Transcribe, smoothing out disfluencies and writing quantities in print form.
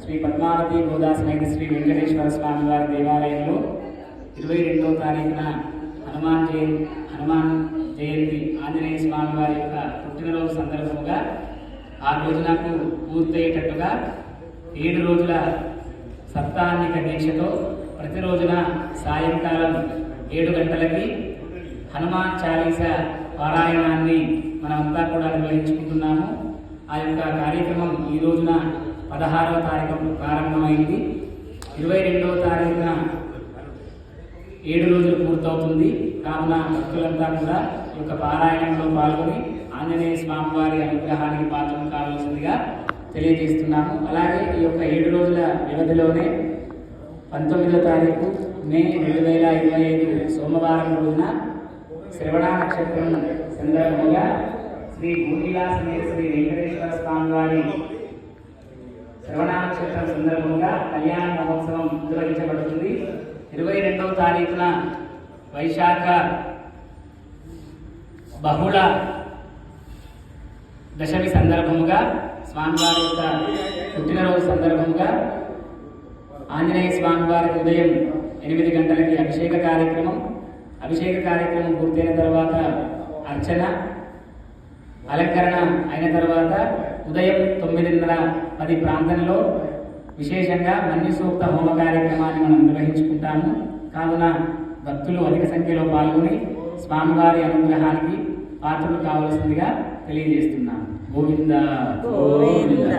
శ్రీ పద్మావతి గోదా సమేత శ్రీ వెంకటేశ్వర స్వామి వారి దేవాలయంలో 22వ తారీఖున హనుమాన్ జయంతి ఆంజనేయ స్వామి వారి యొక్క పుట్టినరోజు సందర్భంగా ఆ రోజునకు పూర్తయ్యేటట్టుగా 7 రోజుల సప్తాహనిక దీక్షతో ప్రతిరోజున సాయంకాలం 7 గంటలకి హనుమాన్ చాలీస పారాయణాన్ని మనమంతా కూడా నిర్వహించుకుంటున్నాము. ఆ యొక్క కార్యక్రమం ఈ రోజున 16వ తారీఖు ప్రారంభమైంది. 22వ తారీఖున 7 రోజులు పూర్తవుతుంది. కావున భక్తులంతా కూడా ఈ యొక్క పారాయణంలో పాల్గొని ఆంజనేయ స్వామి వారి అనుగ్రహానికి పాత్రం కావాల్సిందిగా తెలియజేస్తున్నాము. అలాగే ఈ యొక్క 7 రోజుల వ్యవధిలోనే 19వ తారీఖు మే 2025 సోమవారం రోజున శ్రవణ నక్షత్రం సందర్భంగా శ్రీ భూమిలా సమేత శ్రీ వెంకటేశ్వర స్వామి వారి శ్రవణ నక్షత్రం సందర్భంగా కళ్యాణ మహోత్సవం నిర్వహించబడుతుంది. 22వ తారీఖున వైశాఖ బహుళ దశమి సందర్భముగా స్వామివారి యొక్క పుట్టినరోజు సందర్భంగా ఆంజనేయ స్వామివారికి ఉదయం 8 గంటలకి అభిషేక కార్యక్రమం పూర్తయిన తర్వాత అర్చన అలంకరణ అయిన తర్వాత ఉదయం 9:30-10 ప్రాంతంలో విశేషంగా మన్యు సూక్త హోమ కార్యక్రమాన్ని మనం నిర్వహించుకుంటాము. కావున భక్తులు అధిక సంఖ్యలో పాల్గొని స్వామివారి అనుగ్రహానికి పాత్రలు కావలసిందిగా తెలియజేస్తున్నాము. గోవింద గోవింద.